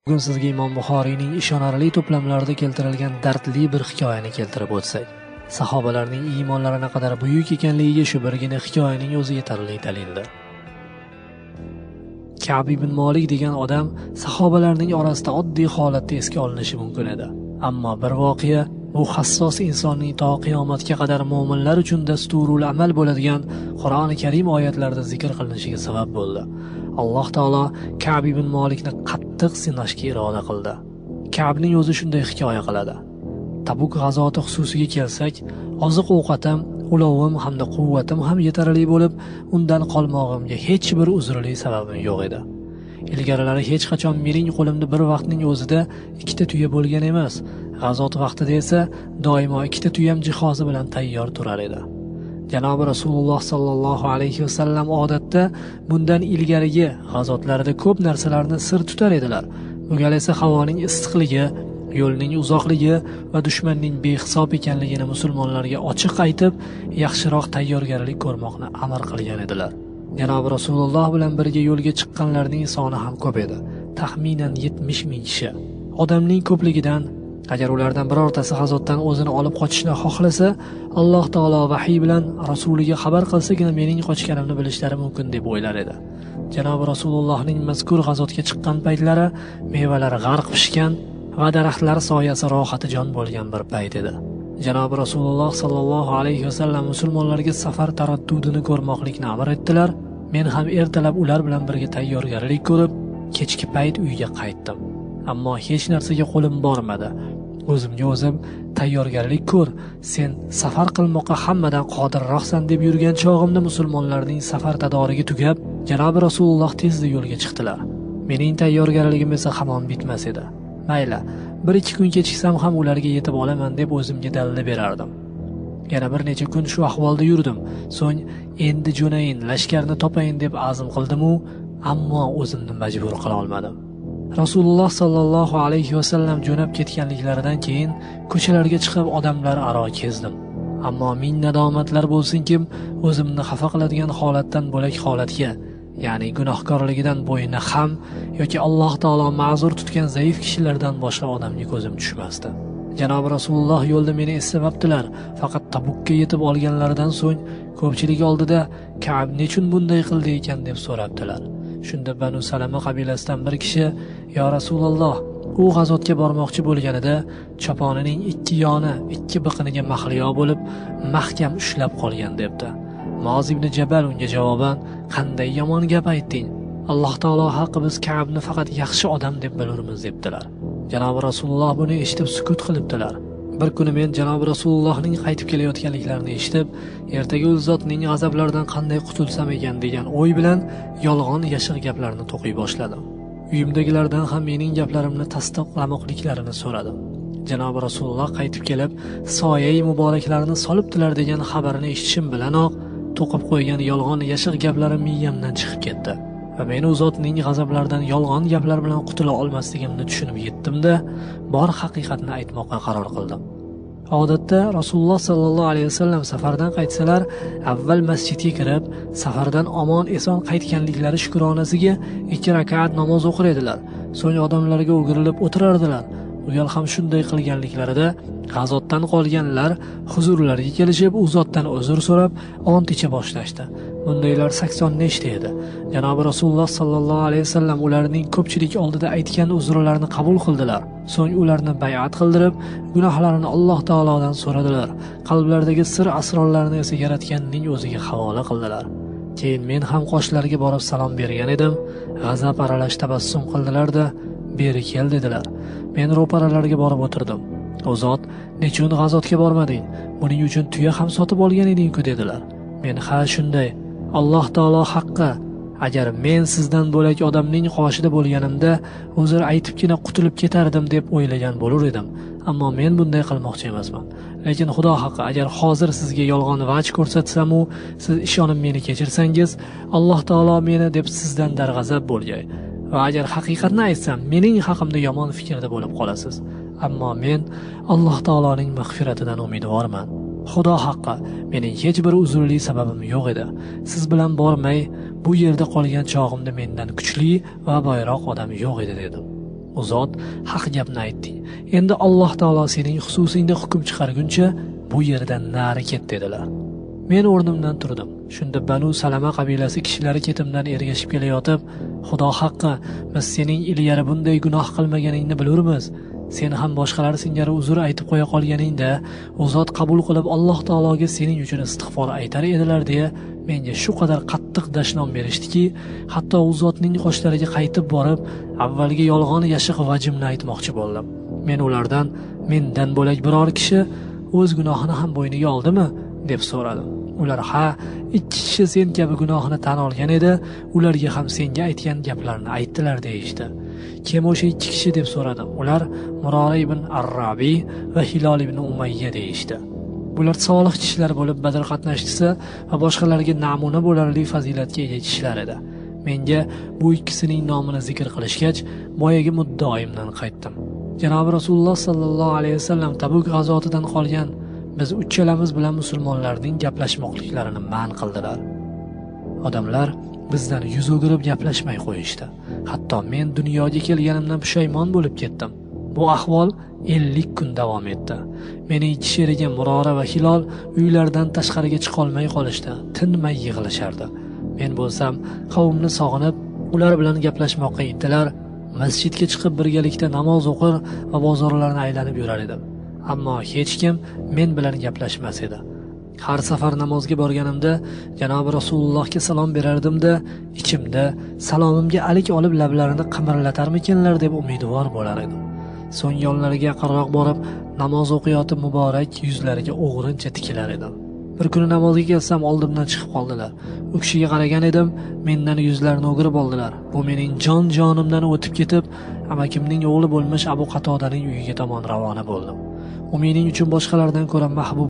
Bugun sizga Imom Buxoriyning ishonarli to'plamlarida keltirilgan dardli bir hikoyani keltirib o'tsak, sahobalarning iymonlari naqadar buyuk ekanligiga shu birgina hikoyaning o'zi yetarli dalildir. Ka'b ibn Malik degan odam sahobalarning orasida oddiy holatda esga olinishi mumkin edi. Ammo bir voqea bu hassos insonning to qiyomatga qadar mu'minlar uchun dasturul amal bo'ladigan Qur'oni Karim oyatlarida zikr qilinishiga sabab bo'ldi. Alloh taolo Ka'b ibn Malikni qattiq sinashga iroda qildi. Ka'bning o'zi shunday hikoya qiladi. Tabuk g'azoti xususiga kelsak, oziq-ovqatim, ulovim hamda quvvatim ham yetarli bo'lib, undan qolmog'imga hech bir uzrli sababim yo'q edi. Ilgarilari hech qachon mening qo'limda bir vaqtning o'zida ikkita tuya bo'lgan emas. G'azot vaqtida esa doimo ikkita tuyam jihozi bilan tayyor turar edi. Janobi Rasululloh sallallohu alayhi vasallam odatda bundan ilgarigi g'azotlarda ko'p narsalarni sir tutar edilar. Bu gal esa havoning issiqligi, yo'lning uzoqligi va dushmanning behisob ekanligini musulmonlarga ochiq aytib, yaxshiroq tayyorgarlik ko'rmoqni amr qilgan edilar. Janobi Rasululloh bilan birga yo'lga chiqqanlarning soni ham ko'p edi. Taxminan 70 ming kishi. Odamning ko'pligidan agar ulardan birortasi g'azotdan o'zini olib qochishni xohlasa, Alloh taolo vahiy bilan rasuliga xabar qilsagina mening qochganimni bilishlari mumkin deb o'ylar edi. Janobi Rasulullohning mazkur g'azotga chiqqan paytlari mevalari g'arq pishgan va daraxtlar soyasi rohatijon bo'lgan bir payt edi. Janobi Rasululloh sallallohu alayhi vasallam musulmonlarga safar taraddudini ko'rmoqlikni amr etdilar. Men ham ertalab ular bilan birga tayyorgarlik ko'rib, kechki payt uyga qaytdim. Ammo hech narsaga qo'lim bormadi. O'zimga o'zim tayyorgarlik ko'r, sen safar qilmoqqa hammadan qodirroqsan deb yurgan chog'imda musulmonlarning safar tadorigi tugab, Janobi Rasululloh tezda yo'lga chiqdilar. Mening tayyorgarligim esa hamon bitmas edi. Mayli, 1-2 kun kechiksam ham ularga yetib olaman deb o'zimga dalil berardim. Yana bir necha kun shu ahvolda yurdim. So'ng endi jo'nayin, lashkarni topayin deb azm qildim-u, ammo o'zimni majbur qila olmadim. Rasululloh sallallohu alayhi vasallam jo'nab ketganliklaridan keyin ko'chalarga chiqib odamlar aro kezdim. Ammo ming nadomatlar bo'lsinki, o'zimni xafa qiladigan holatdan bo'lak holatga, ya'ni gunohkorligidan bo'yni ham yoki Alloh taolo ma'zur tutgan zaif kishilardan boshqa odamga ko'zim tushmasdi. Janobi Rasululloh yo'lda meni eslamabdilar, faqat Tabukka yetib olganlaridan so'ng ko'pchilik oldida Ka'b nechun bunday qildi ekan deb so'rabdilar. Shunda Banu Salama qabilasidan bir kishi: "Ya Rasululloh, u g'azotga bormoqchi bo'lganida choponining ikki yoni, ikki biqiniga mahliyo bo'lib, mahkam ushlab qolgan" debdi. Muoz ibn Jabal unga javoban: "Qanday yomon gap aytding? Alloh taolo haqqi biz Ka'bni faqat yaxshi odam deb bilurmiz" debdilar. Janobi Rasululloh buni eshitib sukut qilibdilar. Bir kuni men Janobi Rasulullohning qaytib kelayotganliklarini eshitib, ertaga u zotning azoblaridan qanday qutulsam ekan degan o'y bilan yolg'on yashiq gaplarni to'qiy boshladim. Uyimdagilardan ham mening gaplarimni tasdiqlamoqliklarini so'radim. Janobi Rasululloh qaytib kelib, soyai muboraklarni solibdilar degan xabarni eshitishim bilanoq to'qib qo'ygan yolg'on yashiq gaplarim miyamdan chiqib ketdi. Va men u zotning g'azablaridan yolg'on gaplar bilan qutula olmasligimni tushunib yetdim-da, bor haqiqatni aytmoqqa qaror qildim. Odatda Rasululloh sallallohu alayhi vasallam safardan qaytsalar, avval masjidga kirib, safardan omon eson qaytganliklari shukronasiga 2 rakat namoz o'qir edilar. So'ng odamlarga o'girilib o'tirardilar. Bu gal ham shunday qilganliklarida g'azotdan qolganlar huzurlariga kelishib, u zotdan uzr so'rab, ont icha boshlashdi. Bundaylar 80 nechta edi. Janobi Rasululloh sallallohu alayhi vasallam ularning ko'pchilik oldida aytgan uzrlarini qabul qildilar. So'ng ularni bay'at qildirib, gunohlarini Alloh taolodan so'radilar. Qalblaridagi sir asrorlarni esa Yaratganning o'ziga havola qildilar. Keyin men ham qoshlariga borib salom bergan edim. G'azab aralash tabassum qildilar-da, "Beri kel" dedilar. Men ro'paralarga borib o'tirdim. O zot: "Nechun g'azotga bormading? Buning uchun tuya ham sotib olgan eding-ku" dedilar. Men: "Ha, shunday. Alloh taolo haqqi. Agar men sizdan bo'lak odamning qoshida bo'lganimda, o'zir aytibgina qutulib ketardim deb o'ylagan bo'lar edim. Ammo men bunday qilmoqchi emasman. Lekin Xudo haqqi, agar hozir sizga yolg'on vaj ko'rsatsam-u, siz ishonib meni kechirsangiz, Alloh taolo meni deb sizdan darg'azab bo'lgay. Va agar haqiqatni aytsam, mening haqimda yomon fikrda bo'lib qolasiz. Ammo men Alloh taoloning mag'firatidan umidvorman. Xudo haqqi, mening hech bir uzrli sababim yo'q edi. Siz bilan bormay, bu yerda qolgan chog'imda mendan kuchli va boyroq odam yo'q edi" dedim. u zot haq gapni aytding. Endi Alloh taolo sening xususingda hukm chiqarguncha bu yerdan nari ket dedilar. Men o'rnimdan turdim. Shunda Banu Salama qabilasi kishilari ketimdan ergashib kelayotib, Xudo haqqi, biz sening ilgari bunday gunoh qilmaganingni bilurmiz. Sen ham boshqalar singari uzr aytib qo'ya qolganingda, u zot qabul qilib Alloh taologa sening uchun istig'for aytar edilar deya menga shu qadar qattiq dashnom berishdiki, hatto u zotning qoshlariga qaytib borib, avvalgi yolg'on yashiq vajimni aytmoqchi bo'ldim. Men ulardan mendan bo'lak biror kishi o'z gunohini ham bo'yniga oldimi deb so'radim. Ular ha, 2 kishi sen kabi gunohini tan olgan edi, ularga ham senga aytgan gaplarni aytdilar deyishdi. Kim o'sha 2 kishi deb so'radim. Ular Murora ibn Ar-Rabi va Hilol ibn Umayya deyishdi. Bular solih kishilar bo'lib Badr qatnashchisi va boshqalarga namuna bo'larli fazilatga ega kishilar edi. Menga bu ikkisining nomini zikr qilishgach, boyagi muddaoyimdan qaytdim. Janob Rasululloh sallallohu alayhi vasallam Tabuk g'azotidan qolgan biz uchalamiz bilan musulmonlarning gaplashmoqliklarini man qildilar. Odamlar bizdan yuz o'girib gaplashmay qo'yishdi. Hatto men dunyoga kelganimdan pushaymon bo'lib ketdim. Bu ahvol 50 kun davom etdi. Mening 2 sherigim Murora va Hilol uylaridan tashqariga chiqa olmay qolishdi, tinmay yig'lashardi. Men bo'lsam qavmni sog'inib, ular bilan gaplashmoqqa intilar, masjidga chiqib birgalikda namoz o'qir va bozorlarni aylanib yurar edim. Ammo hech kim men bilan gaplashmas edi. Har safar namozga borganimda Janob Rasulullohga salom berardim-da, ichimda salomimga alik olib lablarini qimirlatarmikinlar deb umidvor bo'lar edim. So'ng yonlariga yaqinroq borib, namoz o'qiyotib muborak yuzlariga o'g'rincha tikilar edim. Bir kuni namozga kelsam oldimdan chiqib qoldilar. U kishiga qaragan edim, mendan yuzlarini o'girib oldilar. Bu mening jonimdan o'tib ketib, amakimning o'g'li bo'lmish Abu Qatodaning uyiga tomon ravona bo'ldim. U mening uchun boshqalardan ko'ra mahbub